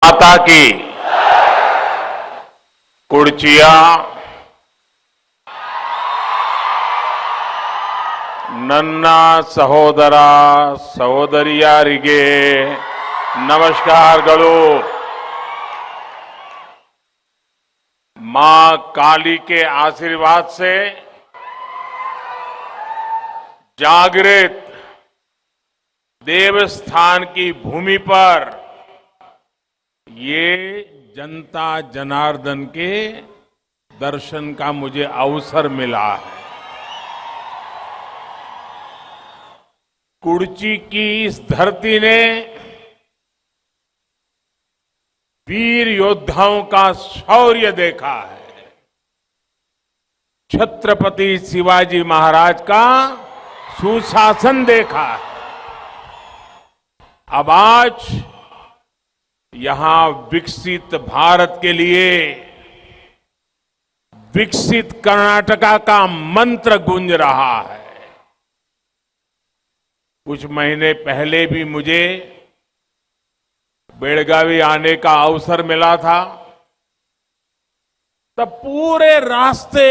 माता की कुर्चिया ನನ್ನ ಸಹೋದರ ಸಹೋದರಿಯರಿಗೆ ನಮಸ್ಕಾರಗಳು। मां काली के आशीर्वाद से जागृत देवस्थान की भूमि पर ये जनता जनार्दन के दर्शन का मुझे अवसर मिला है। कुर्ची की इस धरती ने वीर योद्धाओं का शौर्य देखा है, छत्रपति शिवाजी महाराज का सुशासन देखा है। अब आज यहां विकसित भारत के लिए विकसित कर्नाटका का मंत्र गूंज रहा है। कुछ महीने पहले भी मुझे बेलगावी आने का अवसर मिला था, तब पूरे रास्ते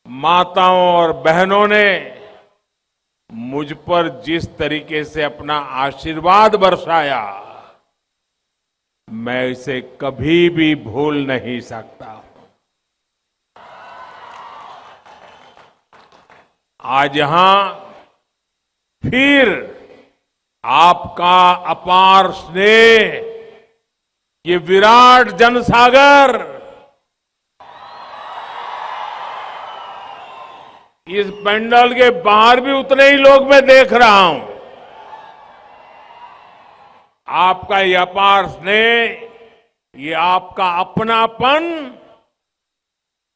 माताओं और बहनों ने मुझ पर जिस तरीके से अपना आशीर्वाद बरसाया, मैं इसे कभी भी भूल नहीं सकता। आज यहां फिर आपका अपार स्नेह, ये विराट जनसागर इस पंडाल के बाहर भी उतने ही लोग मैं देख रहा हूं। आपका ये अपार स्नेह, ये आपका अपनापन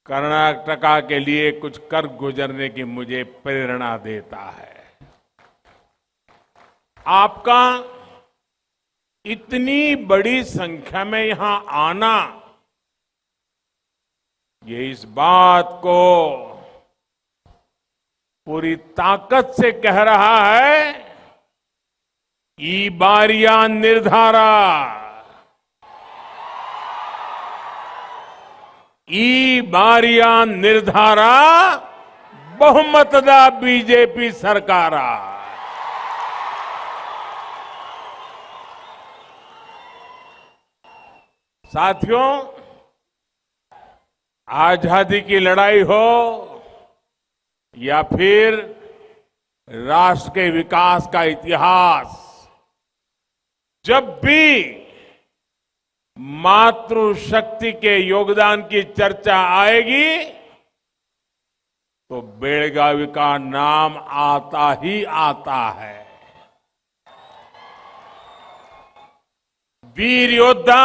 कर्नाटका के लिए कुछ कर गुजरने की मुझे प्रेरणा देता है। आपका इतनी बड़ी संख्या में यहां आना, ये इस बात को पूरी ताकत से कह रहा है, ई बारिया निर्धारा, ई बारिया निर्धारा बहुमतदा बीजेपी सरकारा। साथियों, आजादी की लड़ाई हो या फिर राष्ट्र के विकास का इतिहास, जब भी मातृशक्ति के योगदान की चर्चा आएगी तो बेलगावी का नाम आता ही आता है। वीर योद्धा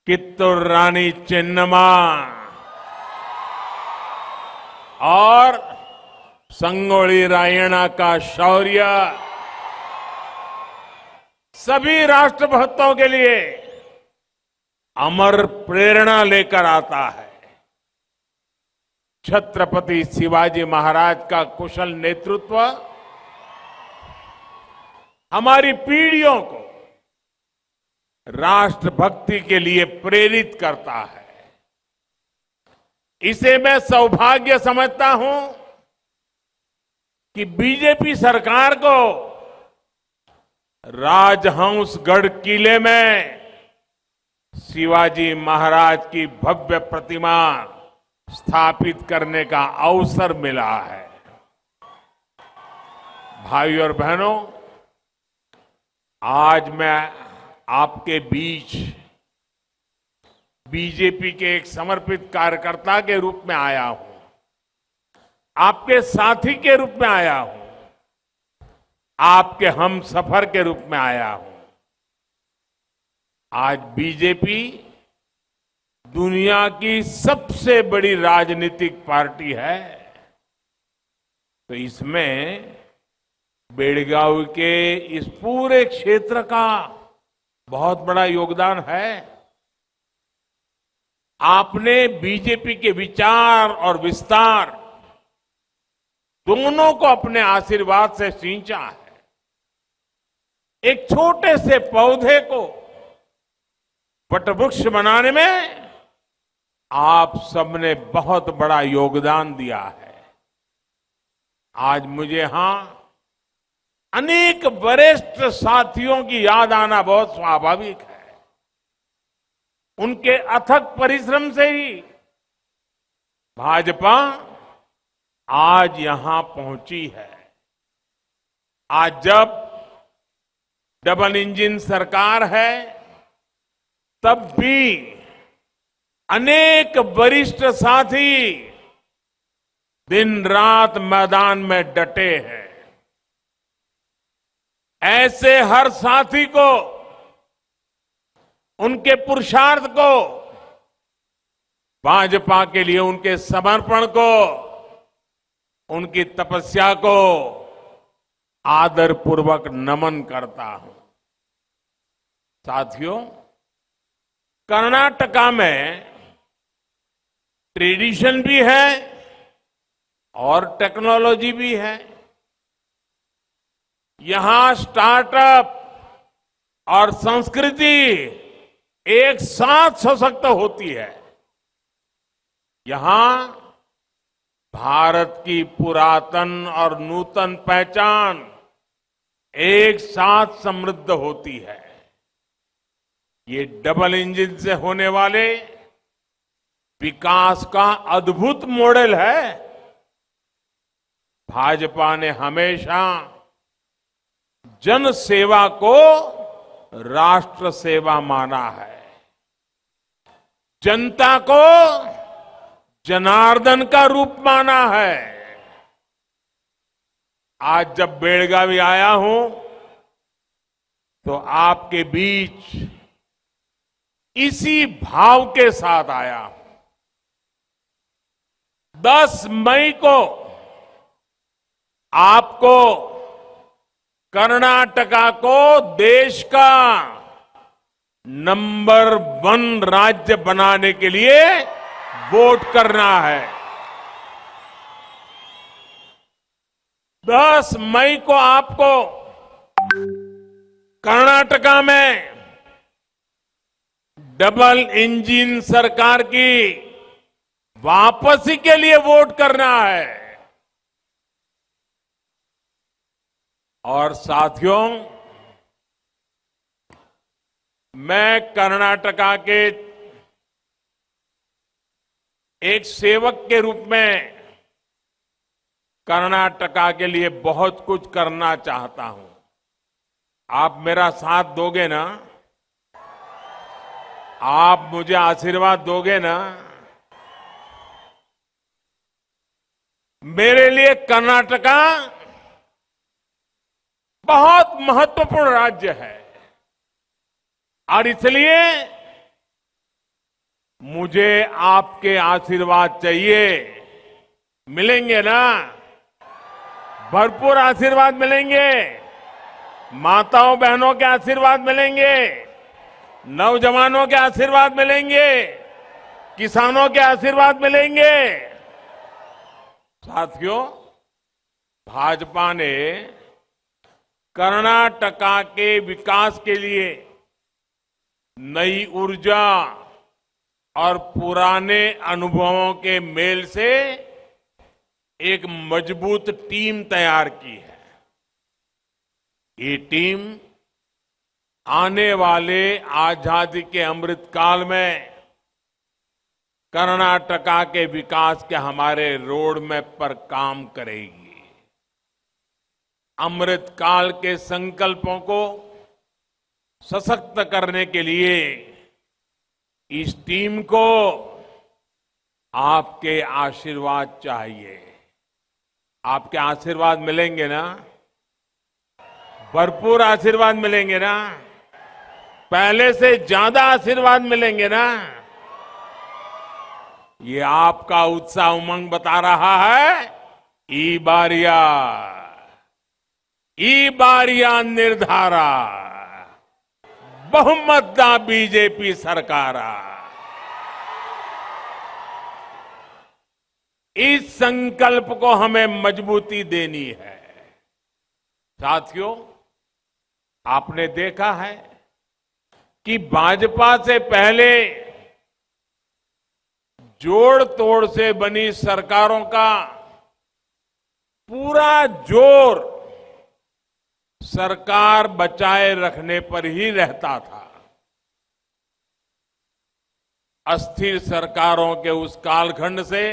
कित्तूर रानी चेन्नम्मा और संगोली रायण्णा का शौर्य सभी राष्ट्रभक्तों के लिए अमर प्रेरणा लेकर आता है। छत्रपति शिवाजी महाराज का कुशल नेतृत्व हमारी पीढ़ियों को राष्ट्रभक्ति के लिए प्रेरित करता है। इसे मैं सौभाग्य समझता हूं कि बीजेपी सरकार को राजहंसगढ़ किले में शिवाजी महाराज की भव्य प्रतिमा स्थापित करने का अवसर मिला है। भाई और बहनों, आज मैं आपके बीच बीजेपी के एक समर्पित कार्यकर्ता के रूप में आया हूं, आपके साथी के रूप में आया हूं, आपके हम सफर के रूप में आया हूं। आज बीजेपी दुनिया की सबसे बड़ी राजनीतिक पार्टी है, तो इसमें बेलगावी के इस पूरे क्षेत्र का बहुत बड़ा योगदान है। आपने बीजेपी के विचार और विस्तार दोनों को अपने आशीर्वाद से सींचा है। एक छोटे से पौधे को वटवृक्ष बनाने में आप सबने बहुत बड़ा योगदान दिया है। आज मुझे यहां अनेक वरिष्ठ साथियों की याद आना बहुत स्वाभाविक है। उनके अथक परिश्रम से ही भाजपा आज यहां पहुंची है। आज जब डबल इंजन सरकार है, तब भी अनेक वरिष्ठ साथी दिन रात मैदान में डटे हैं। ऐसे हर साथी को, उनके पुरुषार्थ को, भाजपा के लिए उनके समर्पण को, उनकी तपस्या को आदरपूर्वक नमन करता हूं। साथियों, कर्नाटका में ट्रेडिशन भी है और टेक्नोलॉजी भी है। यहां स्टार्टअप और संस्कृति एक साथ सशक्त होती है। यहां भारत की पुरातन और नूतन पहचान एक साथ समृद्ध होती है। ये डबल इंजन से होने वाले विकास का अद्भुत मॉडल है। भाजपा ने हमेशा जन सेवा को राष्ट्र सेवा माना है, जनता को जनार्दन का रूप माना है। आज जब बेलगावी आया हूं तो आपके बीच इसी भाव के साथ आया हूं। 10 मई को आपको कर्नाटका को देश का नंबर 1 राज्य बनाने के लिए वोट करना है। 10 मई को आपको कर्नाटका में डबल इंजन सरकार की वापसी के लिए वोट करना है। और साथियों, मैं कर्नाटका के एक सेवक के रूप में कर्नाटका के लिए बहुत कुछ करना चाहता हूं। आप मेरा साथ दोगे ना? आप मुझे आशीर्वाद दोगे ना? मेरे लिए कर्नाटका बहुत महत्वपूर्ण राज्य है और इसलिए मुझे आपके आशीर्वाद चाहिए। मिलेंगे ना? भरपूर आशीर्वाद मिलेंगे। माताओं बहनों के आशीर्वाद मिलेंगे, नौजवानों के आशीर्वाद मिलेंगे, किसानों के आशीर्वाद मिलेंगे। साथियों, भाजपा ने कर्नाटका के विकास के लिए नई ऊर्जा और पुराने अनुभवों के मेल से एक मजबूत टीम तैयार की है। ये टीम आने वाले आजादी के अमृत काल में कर्नाटका के विकास के हमारे रोड मैप पर काम करेगी। अमृत काल के संकल्पों को सशक्त करने के लिए इस टीम को आपके आशीर्वाद चाहिए। आपके आशीर्वाद मिलेंगे ना? भरपूर आशीर्वाद मिलेंगे ना? पहले से ज्यादा आशीर्वाद मिलेंगे ना? ये आपका उत्साह उमंग बता रहा है। ई बारिया निर्धारा बहुमत दा बीजेपी सरकारा। इस संकल्प को हमें मजबूती देनी है। साथियों, आपने देखा है कि भाजपा से पहले जोड़ तोड़ से बनी सरकारों का पूरा जोर सरकार बचाए रखने पर ही रहता था। अस्थिर सरकारों के उस कालखंड से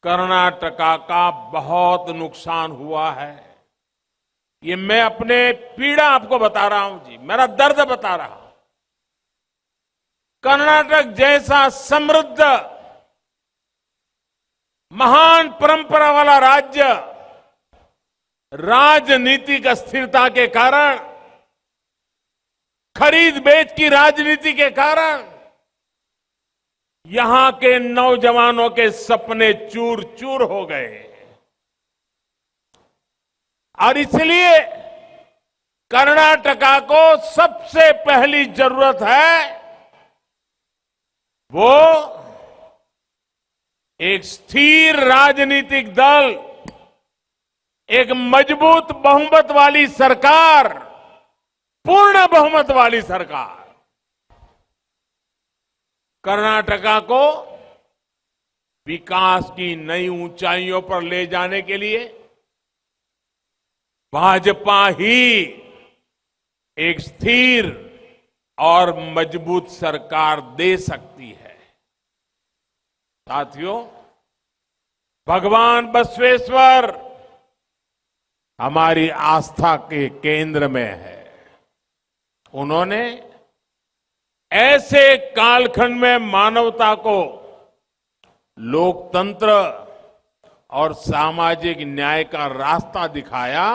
कर्नाटका का बहुत नुकसान हुआ है। ये मैं अपने पीड़ा आपको बता रहा हूं जी, मेरा दर्द बता रहा हूं। कर्नाटक जैसा समृद्ध महान परंपरा वाला राज्य राजनीतिक अस्थिरता के कारण, खरीद बेच की राजनीति के कारण यहां के नौजवानों के सपने चूर चूर हो गए और इसलिए कर्नाटका को सबसे पहली जरूरत है वो एक स्थिर राजनीतिक दल, एक मजबूत बहुमत वाली सरकार, पूर्ण बहुमत वाली सरकार। कर्नाटका को विकास की नई ऊंचाइयों पर ले जाने के लिए भाजपा ही एक स्थिर और मजबूत सरकार दे सकती है। साथियों, भगवान बसवेश्वर हमारी आस्था के केंद्र में है। उन्होंने ऐसे कालखंड में मानवता को लोकतंत्र और सामाजिक न्याय का रास्ता दिखाया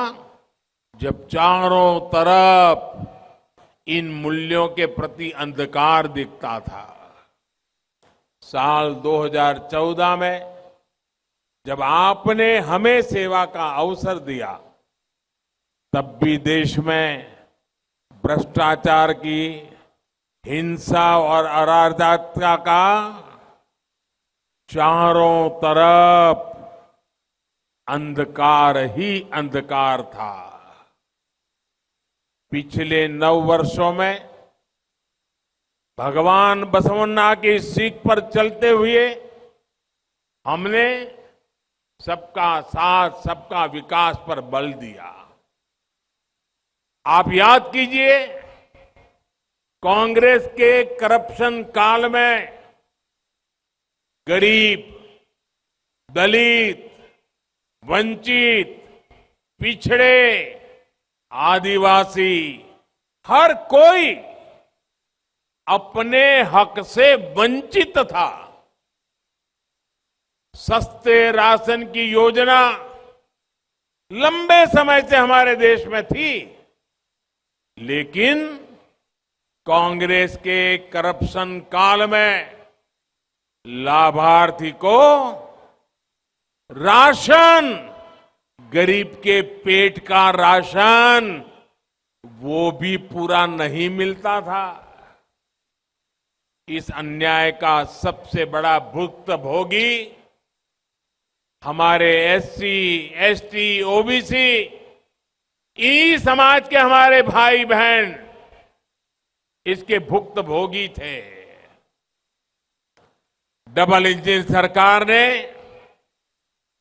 जब चारों तरफ इन मूल्यों के प्रति अंधकार दिखता था। साल 2014 में जब आपने हमें सेवा का अवसर दिया, तब भी देश में भ्रष्टाचार की, हिंसा और अराजकता का चारों तरफ अंधकार ही अंधकार था। पिछले 9 वर्षों में भगवान बसवन्ना की सीख पर चलते हुए हमने सबका साथ, सबका विकास पर बल दिया। आप याद कीजिए, कांग्रेस के करप्शन काल में गरीब, दलित, वंचित, पिछड़े, आदिवासी, हर कोई अपने हक से वंचित था। सस्ते राशन की योजना लंबे समय से हमारे देश में थी, लेकिन कांग्रेस के करप्शन काल में लाभार्थी को राशन, गरीब के पेट का राशन, वो भी पूरा नहीं मिलता था। इस अन्याय का सबसे बड़ा भुक्तभोगी हमारे एससी, एसटी, ओबीसी, इन्हीं समाज के हमारे भाई बहन इसके भुक्तभोगी थे। डबल इंजन सरकार ने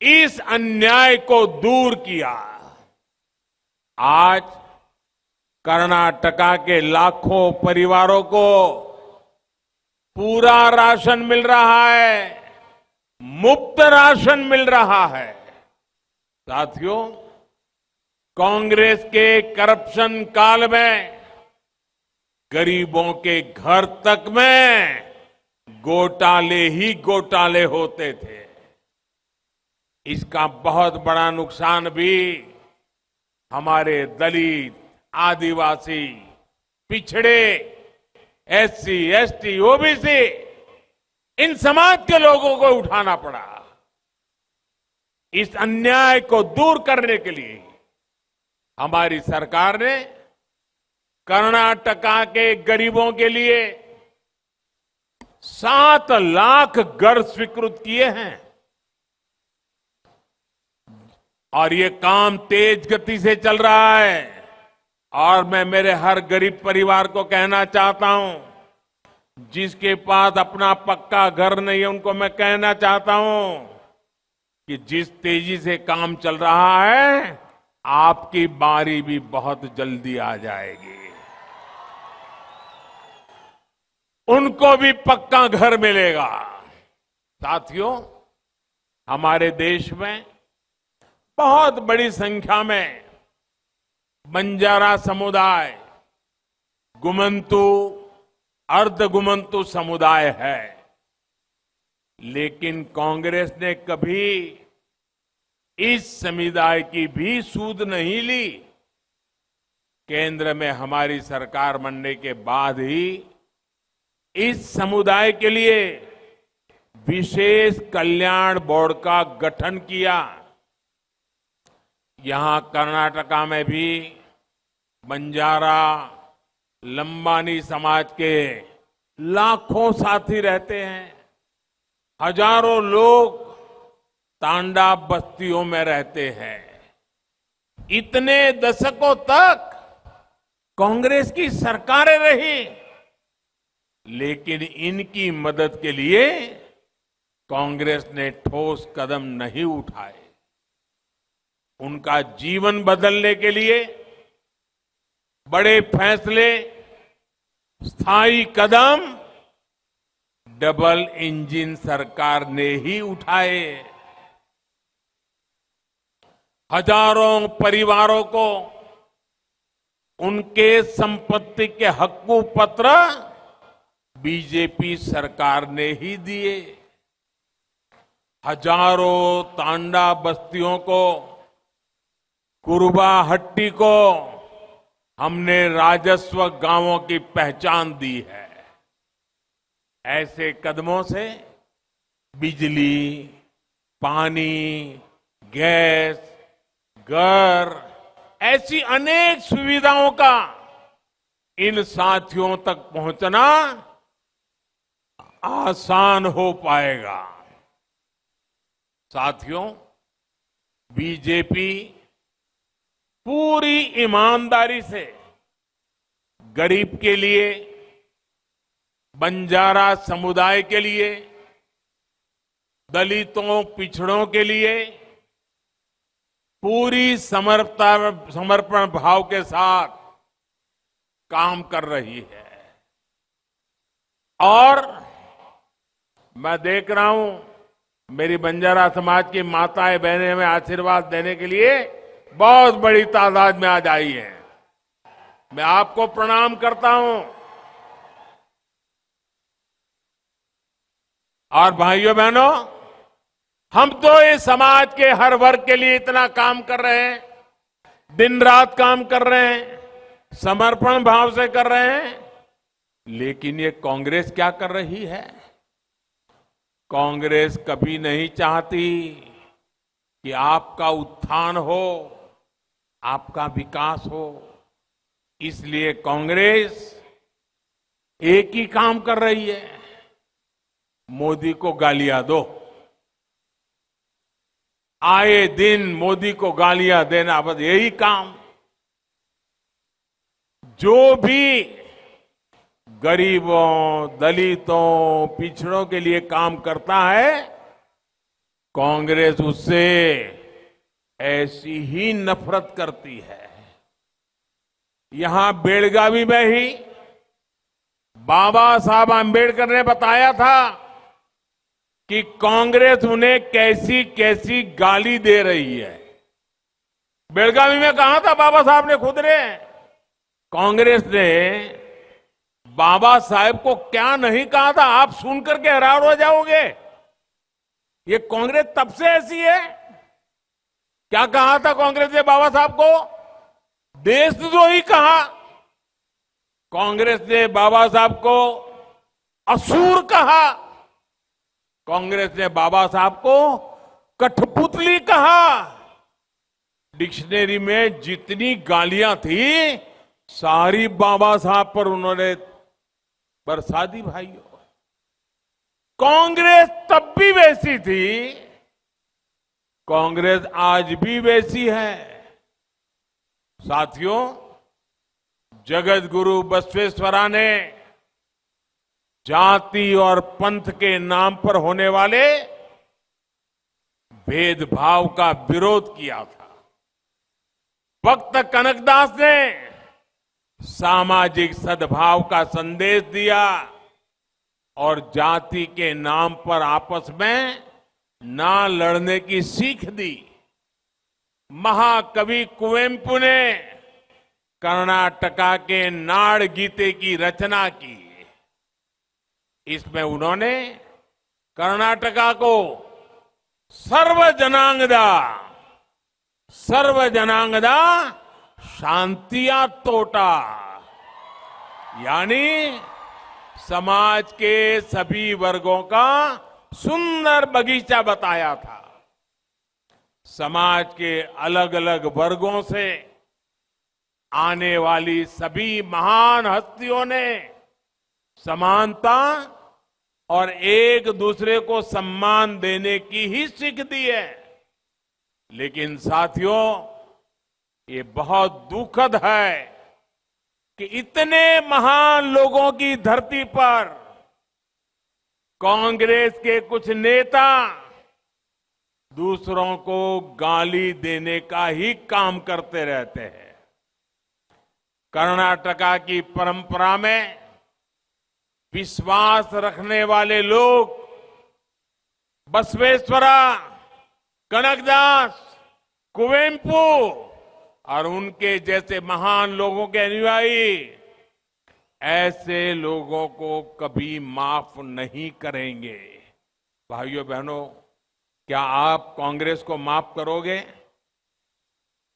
इस अन्याय को दूर किया। आज कर्नाटका के लाखों परिवारों को पूरा राशन मिल रहा है, मुफ्त राशन मिल रहा है। साथियों, कांग्रेस के करप्शन काल में गरीबों के घर तक में घोटाले ही घोटाले होते थे। इसका बहुत बड़ा नुकसान भी हमारे दलित, आदिवासी, पिछड़े, एससी, एसटी, ओबीसी, इन समाज के लोगों को उठाना पड़ा। इस अन्याय को दूर करने के लिए हमारी सरकार ने कर्नाटका के गरीबों के लिए 7 लाख घर स्वीकृत किए हैं और ये काम तेज गति से चल रहा है। और मैं मेरे हर गरीब परिवार को कहना चाहता हूं, जिसके पास अपना पक्का घर नहीं है, उनको मैं कहना चाहता हूं कि जिस तेजी से काम चल रहा है, आपकी बारी भी बहुत जल्दी आ जाएगी। उनको भी पक्का घर मिलेगा। साथियों, हमारे देश में बहुत बड़ी संख्या में बंजारा समुदाय, गुमंतु, अर्ध गुमंतु समुदाय है, लेकिन कांग्रेस ने कभी इस समुदाय की भी सूध नहीं ली। केंद्र में हमारी सरकार बनने के बाद ही इस समुदाय के लिए विशेष कल्याण बोर्ड का गठन किया। यहां कर्नाटका में भी बंजारा, लंबानी समाज के लाखों साथी रहते हैं। हजारों लोग तांडा बस्तियों में रहते हैं। इतने दशकों तक कांग्रेस की सरकारें रही, लेकिन इनकी मदद के लिए कांग्रेस ने ठोस कदम नहीं उठाए। उनका जीवन बदलने के लिए बड़े फैसले, स्थायी कदम डबल इंजन सरकार ने ही उठाए। हजारों परिवारों को उनके संपत्ति के हक्कू पत्र बीजेपी सरकार ने ही दिए। हजारों तांडा बस्तियों को, कुरुबा हट्टी को हमने राजस्व गांवों की पहचान दी है। ऐसे कदमों से बिजली, पानी, गैस, घर, ऐसी अनेक सुविधाओं का इन साथियों तक पहुंचना आसान हो पाएगा। साथियों, बीजेपी पूरी ईमानदारी से गरीब के लिए, बंजारा समुदाय के लिए, दलितों, पिछड़ों के लिए पूरी समर्पण भाव के साथ काम कर रही है। और मैं देख रहा हूं, मेरी बंजारा समाज की माताएं, बहनें हमें आशीर्वाद देने के लिए बहुत बड़ी तादाद में आज आई हैं। मैं आपको प्रणाम करता हूं। और भाइयों बहनों, हम तो इस समाज के हर वर्ग के लिए इतना काम कर रहे हैं, दिन रात काम कर रहे हैं, समर्पण भाव से कर रहे हैं, लेकिन ये कांग्रेस क्या कर रही है? कांग्रेस कभी नहीं चाहती कि आपका उत्थान हो, आपका विकास हो। इसलिए कांग्रेस एक ही काम कर रही है, मोदी को गालियां दो। आए दिन मोदी को गालियां देना, बस यही काम। जो भी गरीबों, दलितों, पिछड़ों के लिए काम करता है, कांग्रेस उससे ऐसी ही नफरत करती है। यहां बेलगावी में ही बाबा साहब आंबेडकर ने बताया था कि कांग्रेस उन्हें कैसी कैसी गाली दे रही है। बेलगावी में कहा था बाबा साहब ने खुद ने, कांग्रेस ने बाबा साहब को क्या नहीं कहा था, आप सुनकर के हैरान हो जाओगे। ये कांग्रेस तब से ऐसी है। क्या कहा था कांग्रेस ने बाबा साहब को? देशद्रोही कहा। कांग्रेस ने बाबा साहब को असुर कहा। कांग्रेस ने बाबा साहब को कठपुतली कहा। डिक्शनरी में जितनी गालियां थी, सारी बाबा साहब पर उन्होंने बरसा दी। भाइयों, कांग्रेस तब भी वैसी थी, कांग्रेस आज भी वैसी है। साथियों, जगत गुरु बसवेश्वरा ने जाति और पंथ के नाम पर होने वाले भेदभाव का विरोध किया था। भक्त कनकदास ने सामाजिक सद्भाव का संदेश दिया और जाति के नाम पर आपस में ना लड़ने की सीख दी। महाकवि कुवेंपु ने कर्नाटका के नाड़ गीते की रचना की। इसमें उन्होंने कर्नाटका को सर्व जनांगदा शांतिया तोटा, यानी समाज के सभी वर्गों का सुंदर बगीचा बताया था। समाज के अलग अलग वर्गों से आने वाली सभी महान हस्तियों ने समानता और एक दूसरे को सम्मान देने की ही सीख दी है। लेकिन साथियों, ये बहुत दुखद है कि इतने महान लोगों की धरती पर कांग्रेस के कुछ नेता दूसरों को गाली देने का ही काम करते रहते हैं। कर्नाटका की परंपरा में विश्वास रखने वाले लोग बसवेश्वरा, कनकदास, कुवेंपु और उनके जैसे महान लोगों के अनुयायी ऐसे लोगों को कभी माफ नहीं करेंगे। भाइयों बहनों, क्या आप कांग्रेस को माफ करोगे?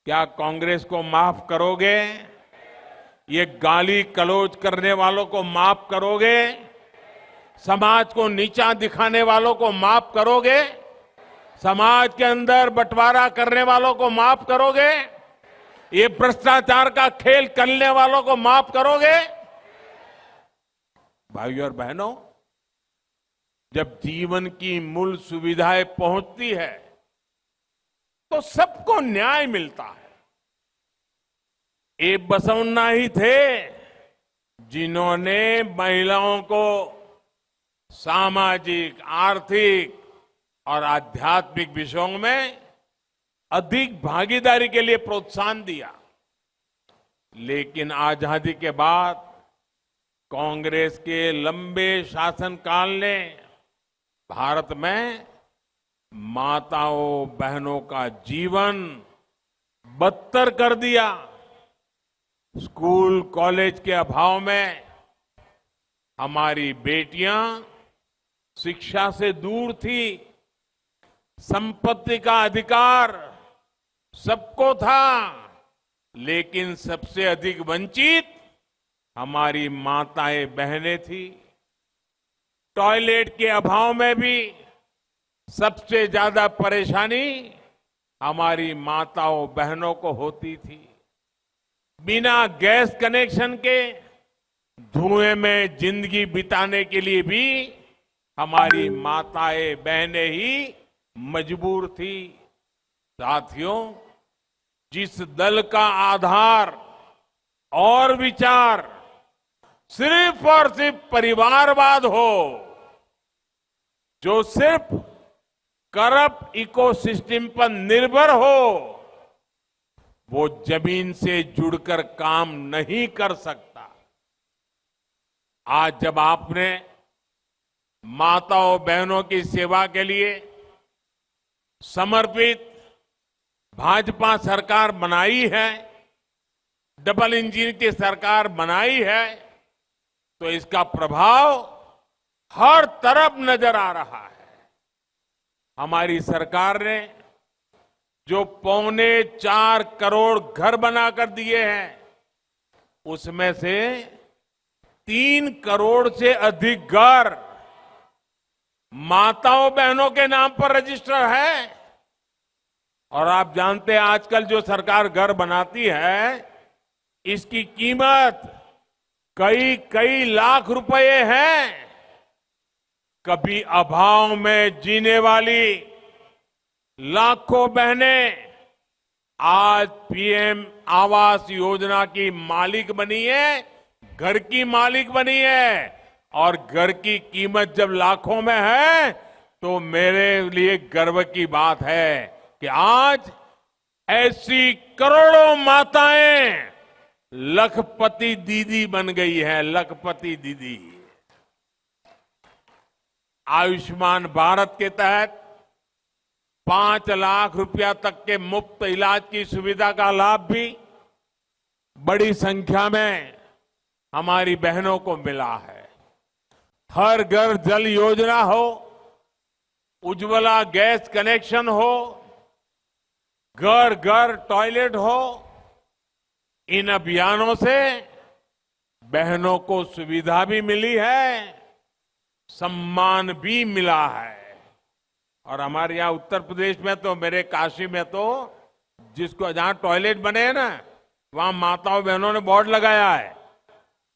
क्या कांग्रेस को माफ करोगे? ये गाली गलौज करने वालों को माफ करोगे? समाज को नीचा दिखाने वालों को माफ करोगे? समाज के अंदर बंटवारा करने वालों को माफ करोगे? ये भ्रष्टाचार का खेल करने वालों को माफ करोगे? भाइयों और बहनों, जब जीवन की मूल सुविधाएं पहुंचती है तो सबको न्याय मिलता है। ये बसवन्ना ही थे जिन्होंने महिलाओं को सामाजिक, आर्थिक और आध्यात्मिक विषयों में अधिक भागीदारी के लिए प्रोत्साहन दिया। लेकिन आजादी के बाद कांग्रेस के लंबे शासनकाल ने भारत में माताओं बहनों का जीवन बदतर कर दिया। स्कूल कॉलेज के अभाव में हमारी बेटियां शिक्षा से दूर थी। संपत्ति का अधिकार सबको था, लेकिन सबसे अधिक वंचित हमारी माताएं बहनें थी। टॉयलेट के अभाव में भी सबसे ज्यादा परेशानी हमारी माताओं बहनों को होती थी। बिना गैस कनेक्शन के धुएं में जिंदगी बिताने के लिए भी हमारी माताएं बहनें ही मजबूर थी। साथियों, जिस दल का आधार और विचार सिर्फ और सिर्फ परिवारवाद हो, जो सिर्फ करप्ट इकोसिस्टम पर निर्भर हो, वो जमीन से जुड़कर काम नहीं कर सकता। आज जब आपने माताओं बहनों की सेवा के लिए समर्पित भाजपा सरकार बनाई है, डबल इंजन की सरकार बनाई है, तो इसका प्रभाव हर तरफ नजर आ रहा है। हमारी सरकार ने जो 4.25 करोड़ घर बनाकर दिए हैं, उसमें से 3 करोड़ से अधिक घर माताओं बहनों के नाम पर रजिस्टर है। और आप जानते हैं आजकल जो सरकार घर बनाती है, इसकी कीमत कई लाख रुपए है। कभी अभाव में जीने वाली लाखों बहनें आज पीएम आवास योजना की मालिक बनी है, घर की मालिक बनी है। और घर की कीमत जब लाखों में है तो मेरे लिए गर्व की बात है कि आज ऐसी करोड़ों माताएं लखपति दीदी बन गई है, लखपति दीदी। आयुष्मान भारत के तहत 5 लाख रुपया तक के मुफ्त इलाज की सुविधा का लाभ भी बड़ी संख्या में हमारी बहनों को मिला है। हर घर जल योजना हो, उज्ज्वला गैस कनेक्शन हो, घर घर टॉयलेट हो, इन अभियानों से बहनों को सुविधा भी मिली है, सम्मान भी मिला है। और हमारे यहां उत्तर प्रदेश में तो, मेरे काशी में तो, जिसको जहां टॉयलेट बने हैं ना, वहां माताओं बहनों ने बोर्ड लगाया है,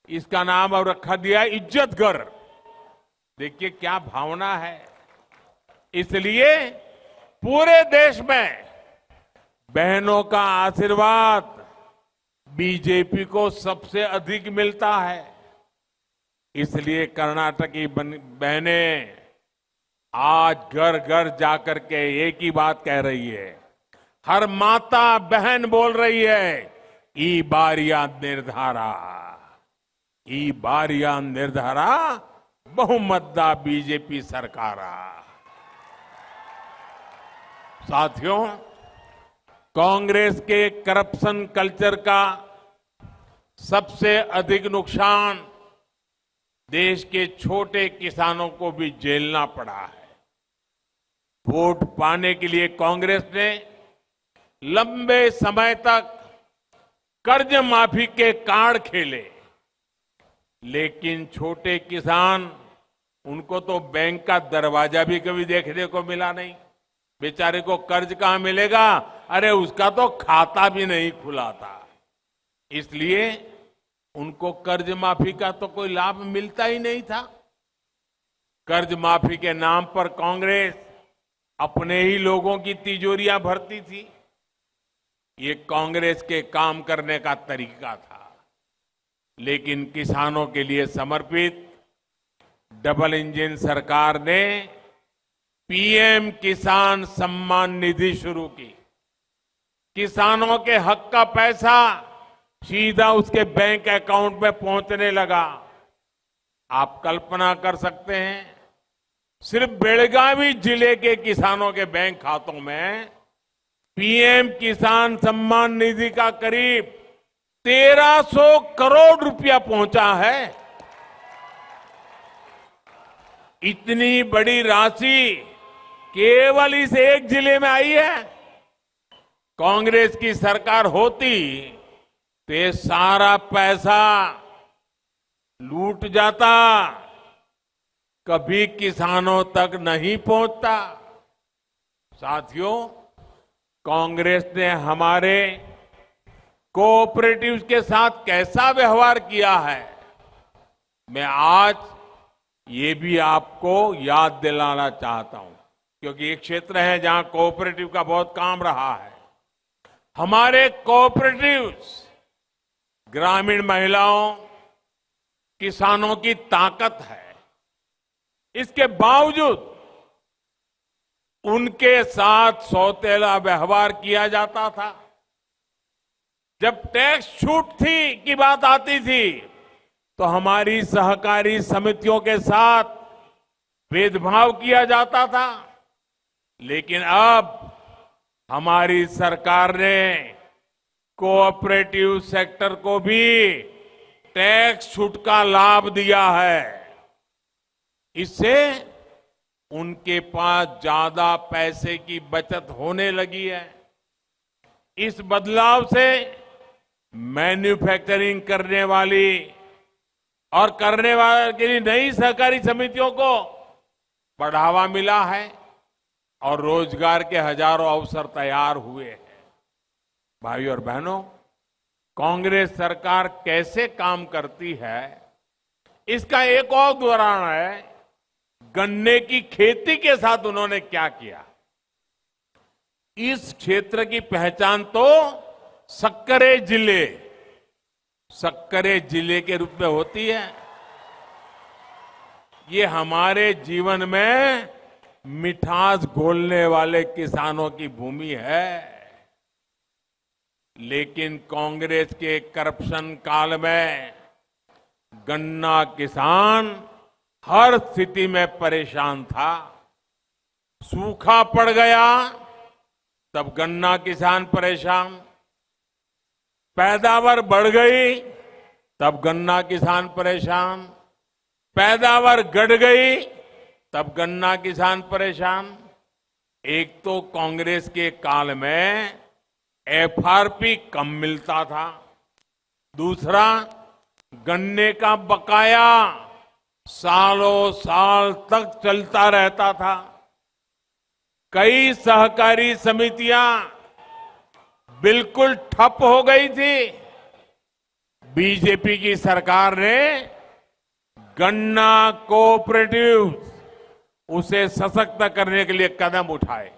इसका नाम अब रखा दिया है इज्जत घर। देखिए क्या भावना है। इसलिए पूरे देश में बहनों का आशीर्वाद बीजेपी को सबसे अधिक मिलता है। इसलिए कर्नाटक की बहनें आज घर घर जाकर के एक ही बात कह रही है, हर माता बहन बोल रही है, ई बारिया निर्धारा, ई बारिया निर्धारा बहुमतदा बीजेपी सरकारा। साथियों, कांग्रेस के करप्शन कल्चर का सबसे अधिक नुकसान देश के छोटे किसानों को भी झेलना पड़ा है। वोट पाने के लिए कांग्रेस ने लंबे समय तक कर्ज माफी के कार्ड खेले, लेकिन छोटे किसान, उनको तो बैंक का दरवाजा भी कभी देखने को मिला नहीं। बेचारे को कर्ज कहां मिलेगा? अरे उसका तो खाता भी नहीं खुला था। इसलिए उनको कर्ज माफी का तो कोई लाभ मिलता ही नहीं था। कर्ज माफी के नाम पर कांग्रेस अपने ही लोगों की तिजोरियां भरती थी। ये कांग्रेस के काम करने का तरीका था। लेकिन किसानों के लिए समर्पित डबल इंजन सरकार ने पीएम किसान सम्मान निधि शुरू की। किसानों के हक का पैसा सीधा उसके बैंक अकाउंट में पहुंचने लगा। आप कल्पना कर सकते हैं, सिर्फ बेलगावी जिले के किसानों के बैंक खातों में पीएम किसान सम्मान निधि का करीब 1300 करोड़ रुपया पहुंचा है। इतनी बड़ी राशि केवल इस एक जिले में आई है। कांग्रेस की सरकार होती तो ये सारा पैसा लूट जाता, कभी किसानों तक नहीं पहुंचता। साथियों, कांग्रेस ने हमारे कोऑपरेटिव्स के साथ कैसा व्यवहार किया है, मैं आज ये भी आपको याद दिलाना चाहता हूं, क्योंकि एक क्षेत्र है जहां कोऑपरेटिव का बहुत काम रहा है। हमारे कोऑपरेटिव्स ग्रामीण महिलाओं, किसानों की ताकत है। इसके बावजूद उनके साथ सौतेला व्यवहार किया जाता था। जब टैक्स छूट थी की बात आती थी तो हमारी सहकारी समितियों के साथ भेदभाव किया जाता था। लेकिन अब हमारी सरकार ने कोऑपरेटिव सेक्टर को भी टैक्स छूट का लाभ दिया है। इससे उनके पास ज्यादा पैसे की बचत होने लगी है। इस बदलाव से मैन्युफैक्चरिंग करने वाली और करने वाले के लिए नई सहकारी समितियों को बढ़ावा मिला है और रोजगार के हजारों अवसर तैयार हुए हैं। भाइयों और बहनों, कांग्रेस सरकार कैसे काम करती है, इसका एक और उदाहरण है गन्ने की खेती के साथ उन्होंने क्या किया। इस क्षेत्र की पहचान तो सक्करे जिले के रूप में होती है। ये हमारे जीवन में मिठास घोलने वाले किसानों की भूमि है। लेकिन कांग्रेस के करप्शन काल में गन्ना किसान हर स्थिति में परेशान था। सूखा पड़ गया तब गन्ना किसान परेशान, पैदावार बढ़ गई तब गन्ना किसान परेशान, पैदावार घट गई तब गन्ना किसान परेशान। एक तो कांग्रेस के काल में एफआरपी कम मिलता था, दूसरा गन्ने का बकाया सालों साल तक चलता रहता था। कई सहकारी समितियां बिल्कुल ठप हो गई थी। बीजेपी की सरकार ने गन्ना कोऑपरेटिव उसे सशक्त करने के लिए कदम उठाए।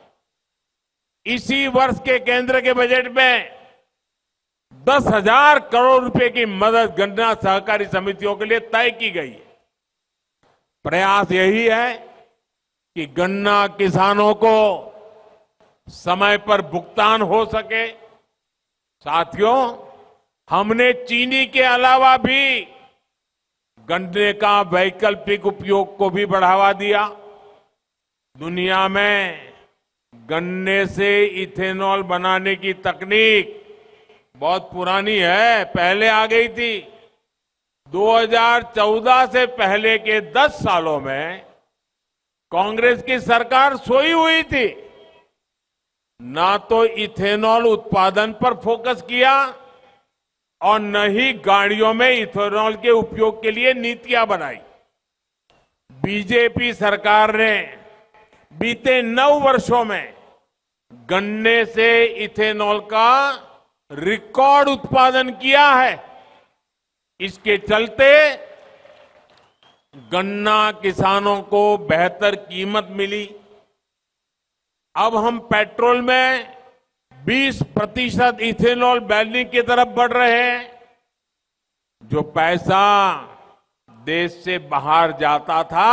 इसी वर्ष के केंद्र के बजट में 10,000 करोड़ रुपए की मदद गन्ना सहकारी समितियों के लिए तय की गई। प्रयास यही है कि गन्ना किसानों को समय पर भुगतान हो सके। साथियों, हमने चीनी के अलावा भी गन्ने का वैकल्पिक उपयोग को भी बढ़ावा दिया। दुनिया में गन्ने से इथेनॉल बनाने की तकनीक बहुत पुरानी है, पहले आ गई थी। 2014 से पहले के 10 सालों में कांग्रेस की सरकार सोई हुई थी। ना तो इथेनॉल उत्पादन पर फोकस किया और न ही गाड़ियों में इथेनॉल के उपयोग के लिए नीतियां बनाई। बीजेपी सरकार ने बीते 9 वर्षों में गन्ने से इथेनॉल का रिकॉर्ड उत्पादन किया है। इसके चलते गन्ना किसानों को बेहतर कीमत मिली। अब हम पेट्रोल में 20% इथेनॉल ब्लेंडिंग की तरफ बढ़ रहे हैं। जो पैसा देश से बाहर जाता था,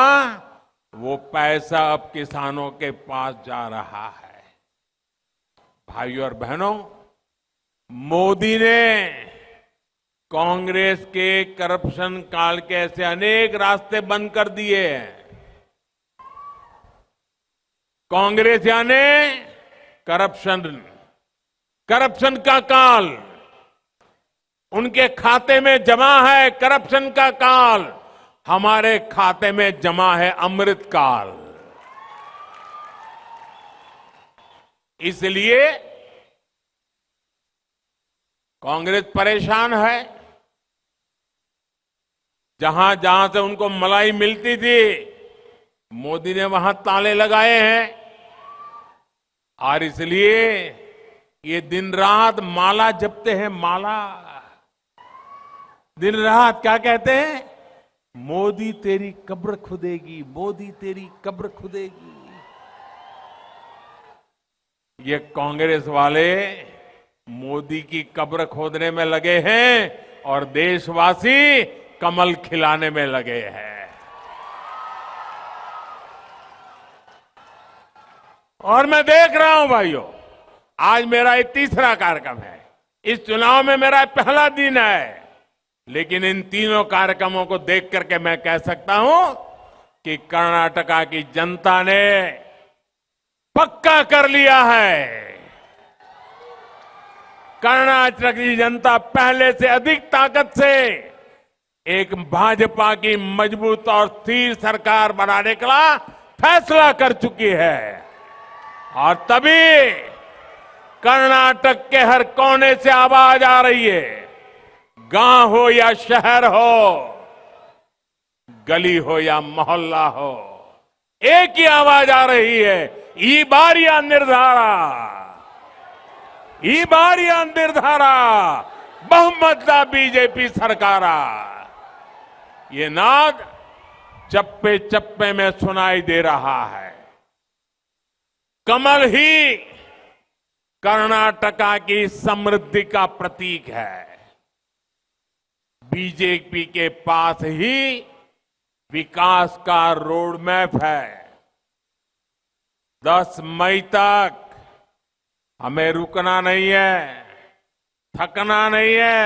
वो पैसा अब किसानों के पास जा रहा है। भाइयों और बहनों, मोदी ने कांग्रेस के करप्शन काल के ऐसे अनेक रास्ते बंद कर दिए हैं। कांग्रेस यानी करप्शन का काल उनके खाते में जमा है। करप्शन का काल हमारे खाते में जमा है अमृत काल। इसलिए कांग्रेस परेशान है। जहां जहां से उनको मलाई मिलती थी, मोदी ने वहां ताले लगाए हैं। और इसलिए ये दिन रात माला जपते हैं। माला, दिन रात क्या कहते हैं? मोदी तेरी कब्र खुदेगी, मोदी तेरी कब्र खुदेगी। ये कांग्रेस वाले मोदी की कब्र खोदने में लगे हैं और देशवासी कमल खिलाने में लगे हैं। और मैं देख रहा हूं भाइयों, आज मेरा ये तीसरा कार्यक्रम है। इस चुनाव में मेरा पहला दिन है, लेकिन इन तीनों कार्यक्रमों को देख करके मैं कह सकता हूं कि कर्नाटका की जनता ने पक्का कर लिया है। कर्नाटक की जनता पहले से अधिक ताकत से एक भाजपा की मजबूत और स्थिर सरकार बनाने का फैसला कर चुकी है। और तभी कर्नाटक के हर कोने से आवाज आ रही है। गांव हो या शहर हो, गली हो या मोहल्ला हो, एक ही आवाज आ रही है, ई बारिया निर्धारा, ई बारिया निर्धारा, बहुमत बीजेपी सरकारा। ये नाद चप्पे चप्पे में सुनाई दे रहा है। कमल ही कर्नाटका की समृद्धि का प्रतीक है। बीजेपी के पास ही विकास का रोड मैप है। 10 मई तक हमें रुकना नहीं है, थकना नहीं है,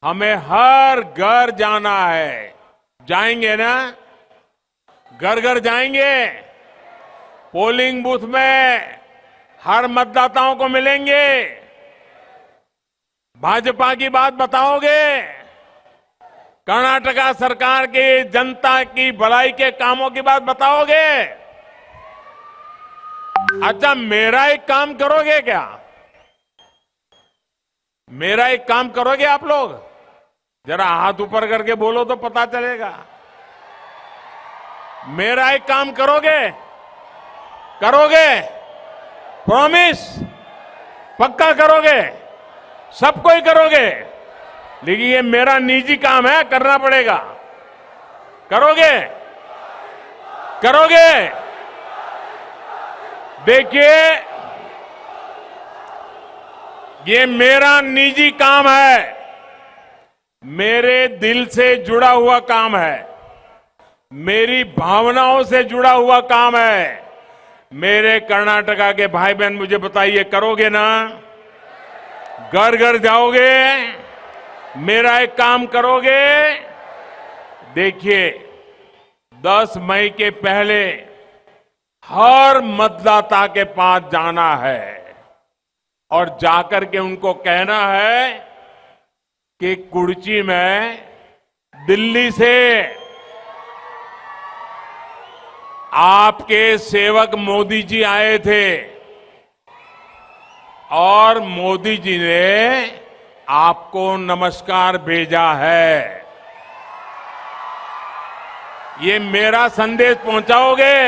हमें हर घर जाना है। जाएंगे ना? घर घर जाएंगे, पोलिंग बूथ में हर मतदाताओं को मिलेंगे, भाजपा की बात बताओगे, कर्नाटका सरकार की जनता की भलाई के कामों की बात बताओगे। अच्छा, मेरा एक काम करोगे क्या? मेरा एक काम करोगे आप लोग? जरा हाथ ऊपर करके बोलो तो पता चलेगा। मेरा एक काम करोगे? करोगे? प्रॉमिस? पक्का करोगे? सबको ही करोगे? लेकिन ये मेरा निजी काम है, करना पड़ेगा। करोगे? करोगे? देखिए, ये मेरा निजी काम है, मेरे दिल से जुड़ा हुआ काम है, मेरी भावनाओं से जुड़ा हुआ काम है। मेरे कर्नाटका के भाई बहन मुझे बताइए, करोगे ना? घर घर जाओगे? मेरा एक काम करोगे? देखिए, 10 मई के पहले हर मतदाता के पास जाना है और जाकर के उनको कहना है कि कुर्ची में दिल्ली से आपके सेवक मोदी जी आए थे और मोदी जी ने आपको नमस्कार भेजा है। ये मेरा संदेश पहुंचाओगे?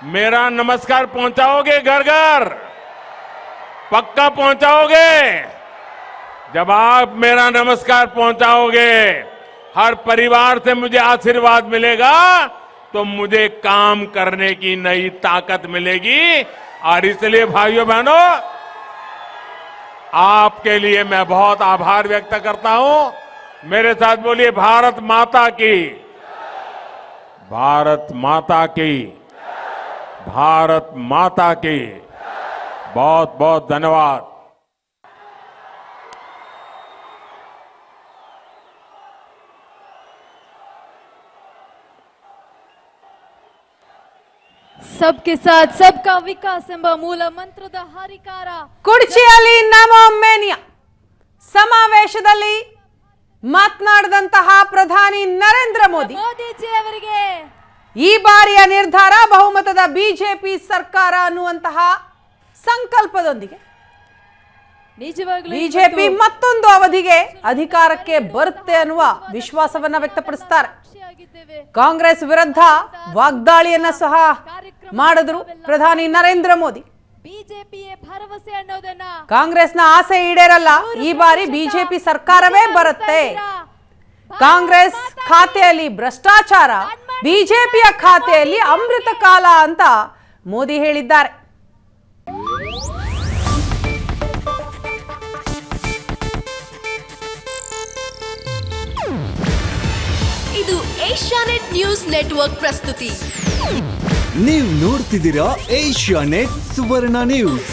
मेरा नमस्कार पहुंचाओगे घर घर? पक्का पहुंचाओगे? जब आप मेरा नमस्कार पहुंचाओगे, हर परिवार से मुझे आशीर्वाद मिलेगा, तो मुझे काम करने की नई ताकत मिलेगी। और इसलिए भाइयों बहनों, आपके लिए मैं बहुत आभार व्यक्त करता हूं। मेरे साथ बोलिए, भारत माता की, भारत माता की, भारत माता की। बहुत बहुत धन्यवाद। सबके साथ सबका विकास ಎಂಬ ಮೂಲ ಮಂತ್ರದ ಹರಿಕಾರ ಕುರ್ಚಿಯಲ್ಲಿ ನಮೋ ಮೇನಿಯಾ ಸಮಾವೇಶದಲ್ಲಿ ಮಾತನಾಡಿದಂತಹ ಪ್ರಧಾನಿ ನರೇಂದ್ರ ಮೋದಿ ಮೋದಿಜಿ ಅವರಿಗೆ ಈ ಬಾರಿಯ ನಿರ್ಧಾರ ಬಹುಮತದ ಬಿಜೆಪಿ ಸರ್ಕಾರ ಅನ್ನುವಂತಹ ಸಂಕಲ್ಪದೊಂದಿಗೆ ನಿಜವಾಗ್ಲೂ ಬಿಜೆಪಿ ಮತ್ತೊಂದು ಅವಧಿಗೆ ಅಧಿಕಾರಕ್ಕೆ ಬರುತ್ತೆ ಅನ್ನುವ ವಿಶ್ವಾಸವನ್ನ ವ್ಯಕ್ತಪಡಿಸುತ್ತಾರೆ. ಕಾಂಗ್ರೆಸ್ ವಿರುದ್ಧ ವಾಗ್ದಾಳಿಯನ್ನ ಸಹ ಮಾಡಿದ್ರು ಪ್ರಧಾನಿ ನರೇಂದ್ರ ಮೋದಿ. ಬಿಜೆಪಿಯ ಭರವಸೆ ಅನ್ನೋದನ್ನ ಕಾಂಗ್ರೆಸ್ನ ಆಸೆ ಈಡೇರಲ್ಲ, ಈ ಬಾರಿ ಬಿಜೆಪಿ ಸರ್ಕಾರವೇ ಬರುತ್ತೆ. ಕಾಂಗ್ರೆಸ್ ಖಾತೆಯಲ್ಲಿ ಭ್ರಷ್ಟಾಚಾರ, ಬಿಜೆಪಿಯ ಖಾತೆಯಲ್ಲಿ ಅಮೃತ ಕಾಲ ಅಂತ ಮೋದಿ ಹೇಳಿದ್ದಾರೆ. ಇದು ಏಷ್ಯಾನೆಟ್ ನ್ಯೂಸ್ ನೆಟ್ವರ್ಕ್ ಪ್ರಸ್ತುತಿ. ನೀವು ನೋಡ್ತಿದ್ದೀರಾ ಏಷ್ಯಾನೆಟ್ ಸುವರ್ಣ ನ್ಯೂಸ್.